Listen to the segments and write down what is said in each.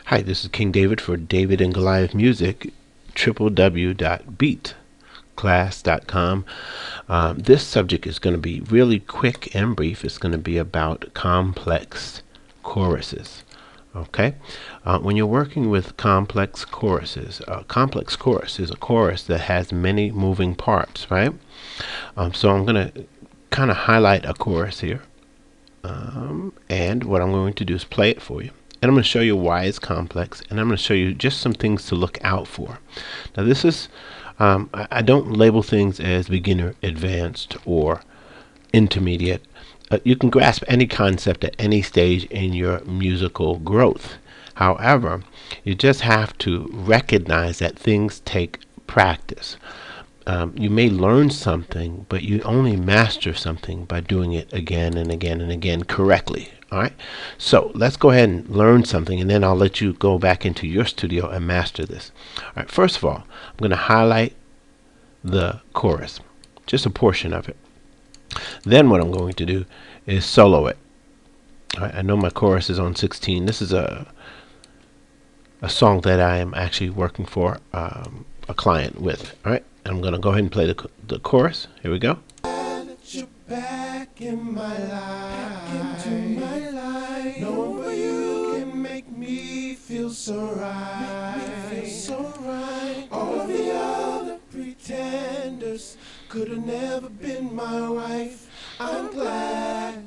Hi, this is King David for David and Goliath Music, www.beatclass.com. This subject is going to be really quick and brief. It's going to be about complex choruses. Okay, when you're working with complex choruses, a complex chorus is a chorus that has many moving parts, right? So I'm going to kind of highlight a chorus here, and what I'm going to do is play it for you. And I'm going to show you why it's complex, and I'm going to show you just some things to look out for. Now this is, I don't label things as beginner, advanced, or intermediate. You can grasp any concept at any stage in your musical growth. However, you just have to recognize that things take practice. You may learn something, but you only master something by doing it again and again and again correctly. All right, so let's go ahead and learn something, and then I'll let you go back into your studio and master this. All right, first of all, I'm going to highlight the chorus, just a portion of it. Then what I'm going to do is solo it. All right, I know my chorus is on 16. This is a song that I am actually working for a client with. All right, I'm going to go ahead and play the chorus. Here we go. Back in my life, knowing for you can make me feel so right. All of the other pretenders could have never been my wife. I'm glad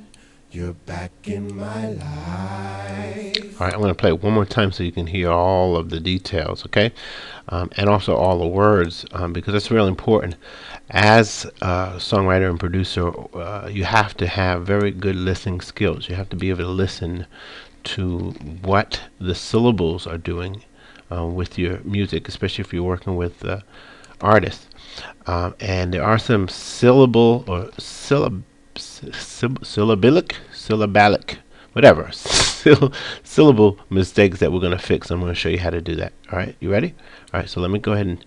you're back in my life. All right, I'm going to play it one more time so you can hear all of the details, okay? And also all the words, because that's really important. As a songwriter and producer, you have to have very good listening skills. You have to be able to listen to what the syllables are doing with your music, especially if you're working with artists. And there are some syllable or syllabic, whatever, syllable mistakes that we're going to fix. I'm going to show you how to do that. All right, you ready? All right, so let me go ahead and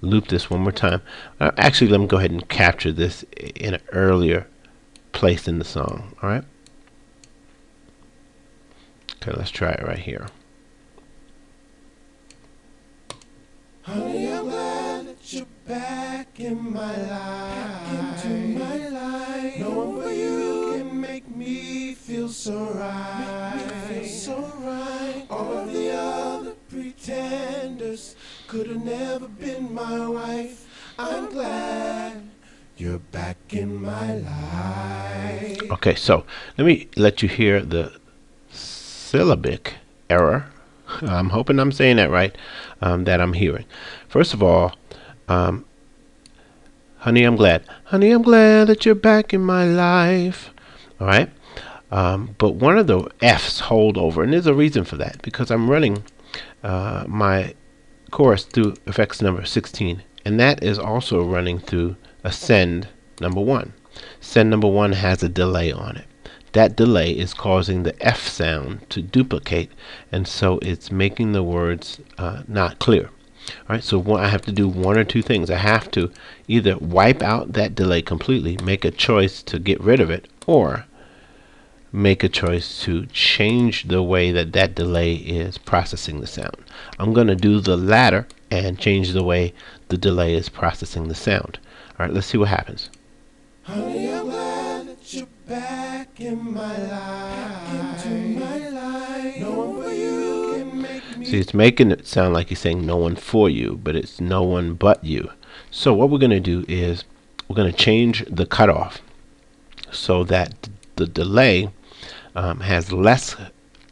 loop this one more time. Actually, let me go ahead and capture this in an earlier place in the song. All right. Okay, let's try it right here. Honey, I'm glad that you're back in my life. Knowing for you can make me feel so right. All of the other pretenders could have never been my wife. I'm glad you're back in my life. Okay, so let you hear the syllabic error. I'm hoping I'm saying that right, that I'm hearing. First of all, honey, I'm glad that you're back in my life. All right, but one of the F's hold over, and there's a reason for that, because I'm running my chorus through effects number 16, and that is also running through ascend number 1. Ascend number 1 has a delay on it. That delay is causing the F sound to duplicate, and so it's making the words not clear. All right, so I have to do one or two things. I have to either wipe out that delay completely, make a choice to get rid of it, or make a choice to change the way that delay is processing the sound. I'm going to do the latter and change the way the delay is processing the sound. All right, let's see what happens. Honey, I'm glad that you're back in my life. No one for you can make me. See, it's making it sound like he's saying no one for you, but it's no one but you. So what we're going to do is we're going to change the cutoff so that the delay has less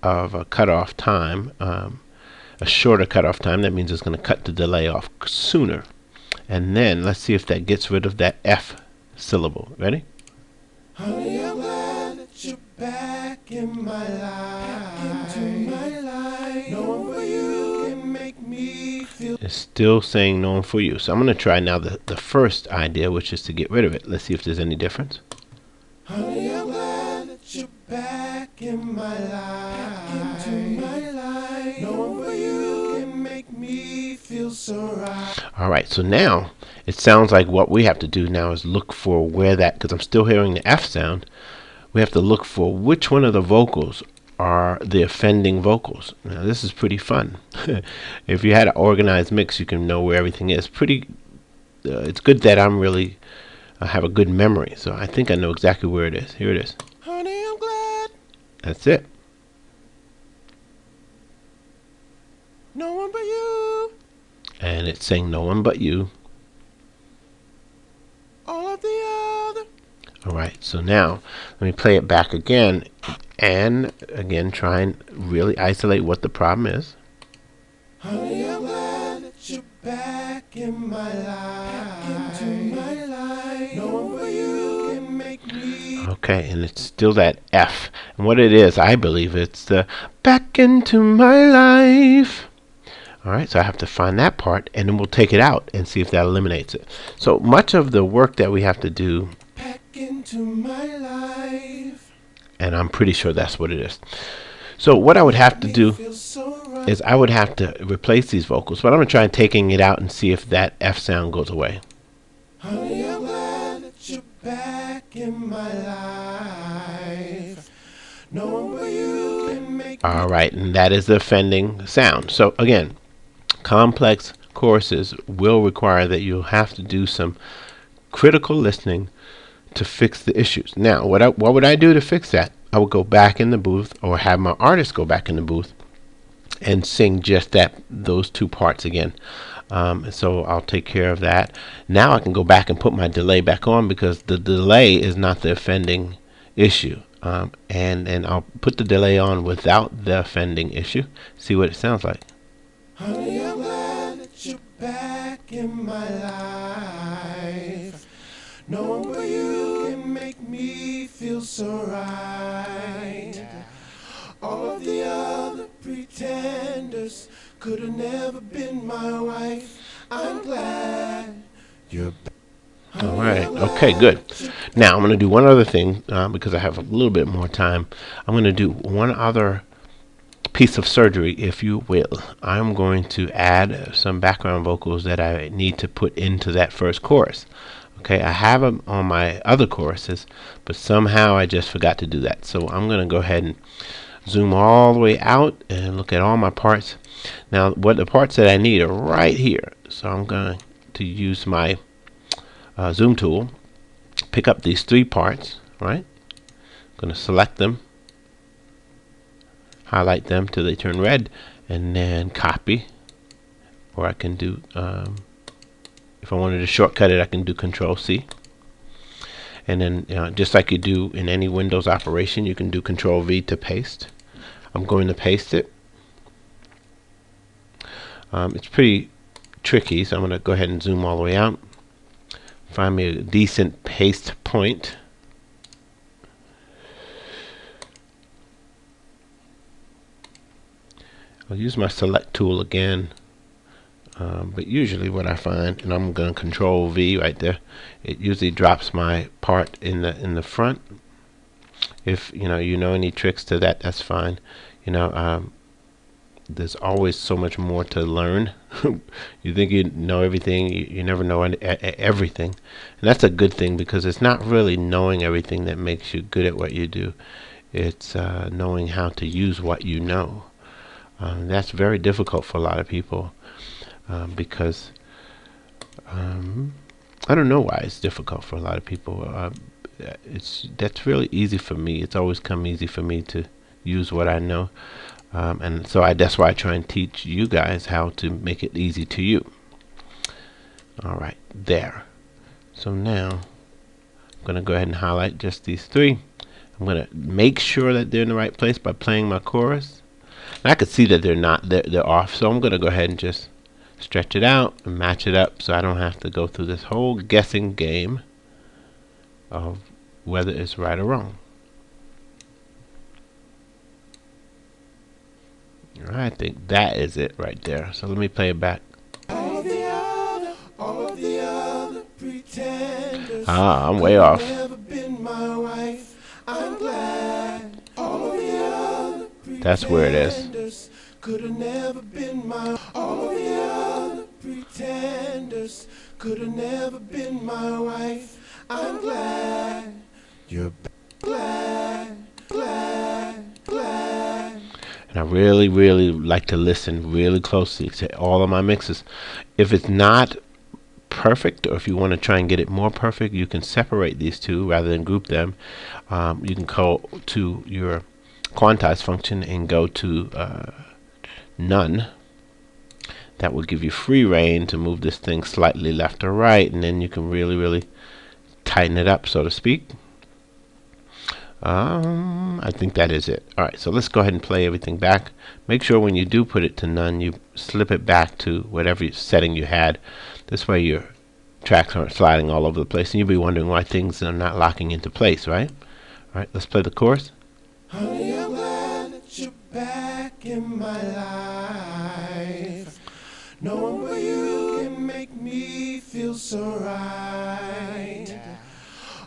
of a cutoff time, a shorter cutoff time. That means it's going to cut the delay off sooner. And then let's see if that gets rid of that F syllable. Ready? Honey, I'm glad that you're back in my life. No one for you can make me feel. It's still saying no one for you. So I'm going to try now the first idea, which is to get rid of it. Let's see if there's any difference. Honey, I'm glad that you're back in my life. No one for you can make me feel so right. All right, so now it sounds like what we have to do now is look for where that, because I'm still hearing the F sound, we have to look for which one of the vocals are the offending vocals. Now this is pretty fun. If you had an organized mix, you can know where everything is. It's good that I'm really have a good memory, so I think I know exactly where it is. Here it is. Honey, I'm glad. That's it. No one but you. And it's saying no one but you. All of the other. Alright, so now let me play it back again, and again try and really isolate what the problem is. Honey, I'm glad that you're back in my life. Back into my life. No one but you can make me. Okay, and it's still that F. And what it is, I believe it's the back into my life. Alright, so I have to find that part, and then we'll take it out and see if that eliminates it. So much of the work that we have to do, back into my life, and I'm pretty sure that's what it is. So what I would have to do is I would have to replace these vocals, but I'm going to try taking it out and see if that F sound goes away. Honey, I'm glad that you're back in my life. No one but you can make. Alright, and that is the offending sound. So again, complex choruses will require that you'll have to do some critical listening to fix the issues. Now, what would I do to fix that? I would go back in the booth, or have my artist go back in the booth and sing just those two parts again. So I'll take care of that. Now I can go back and put my delay back on, because the delay is not the offending issue. And I'll put the delay on without the offending issue. See what it sounds like. Honey, I'm glad that you're back in my life. No one but you can make me feel so right. All of the other pretenders could have never been my wife. I'm glad you're back. Alright, okay, good. Now I'm going to do one other thing, because I have a little bit more time. I'm going to do one other piece of surgery, if you will. I'm going to add some background vocals that I need to put into that first chorus. Okay, I have them on my other choruses, but somehow I just forgot to do that. So I'm going to go ahead and zoom all the way out and look at all my parts. Now, what the parts that I need are right here. So I'm going to use my zoom tool, pick up these three parts, right? I'm going to select them, highlight them till they turn red, and then copy. Or I can do, if I wanted to shortcut it, I can do Control C. And then, just like you do in any Windows operation, you can do Control V to paste. I'm going to paste it. It's pretty tricky, so I'm going to go ahead and zoom all the way out. Find me a decent paste point. I'll use my select tool again, but usually what I find, and I'm going to Control V right there, it usually drops my part in the front. If you know any tricks to that, that's fine. There's always so much more to learn. You think you know everything, you never know everything, and that's a good thing, because it's not really knowing everything that makes you good at what you do. It's knowing how to use what you know. That's very difficult for a lot of people, because I don't know why it's difficult for a lot of people. That's really easy for me. It's always come easy for me to use what I know, and so that's why I try and teach you guys how to make it easy to you. Alright, there. So now I'm going to go ahead and highlight just these three. I'm going to make sure that they're in the right place by playing my chorus. And I could see that they're not, they're off, so I'm going to go ahead and just stretch it out and match it up, so I don't have to go through this whole guessing game of whether it's right or wrong. I think that is it right there. So let me play it back. All of the other pretenders. I'm way off. That's where it is. Could have never been my. All the other pretenders could have never been my wife. I'm glad you're glad. I really like to listen really closely to all of my mixes. If it's not perfect, or if you want to try and get it more perfect, you can separate these two rather than group them. You can go to your quantize function and go to none. That will give you free reign to move this thing slightly left or right, and then you can really tighten it up, so to speak. I think that is it. Alright, so let's go ahead and play everything back. Make sure when you do put it to none, you slip it back to whatever setting you had. This way your tracks aren't sliding all over the place, and you'll be wondering why things are not locking into place, right? Alright, let's play the chorus. Honey, I'm glad that you're back in my life. No one but you can make me feel so right.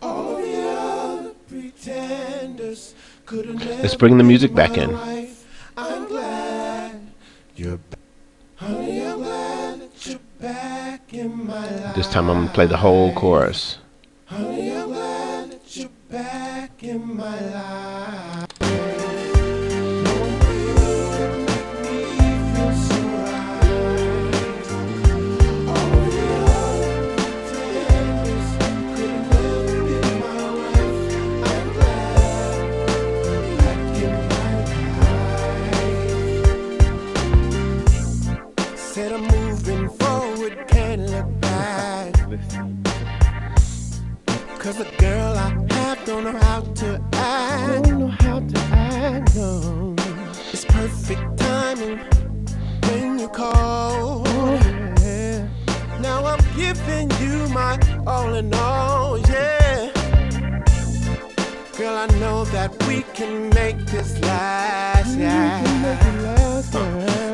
All of the other pretenders couldn't. Let's bring the music back in. I'm glad you're back. Honey, I'm glad that you're back in my life. This time I'm going to play the whole chorus. Honey, I'm glad that you're back in my life. Said I'm moving forward, can't look back. Cause the girl I have don't know how to act. Don't know how to act, no. It's perfect timing when you call. Oh, yeah. Now I'm giving you my all in all, yeah. Girl, I know that we can make this last, yeah.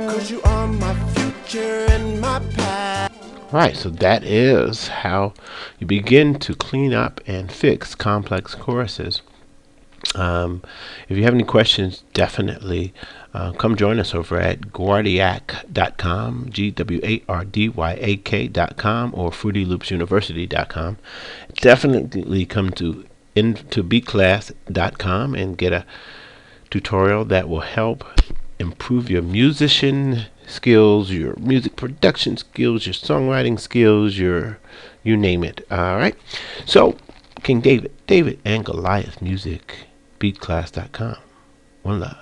Cause you are my future and my past. Right, so that is how you begin to clean up and fix complex choruses. If you have any questions, definitely come join us over at guardyak.com, GWARDYAK.com, or FruityLoopsUniversity.com. Definitely come to BEATCLASS.com and get a tutorial that will help improve your musician skills, your music production skills, your songwriting skills, you name it. Alright, so King David and Goliath Music, BEATCLASS.com. One love.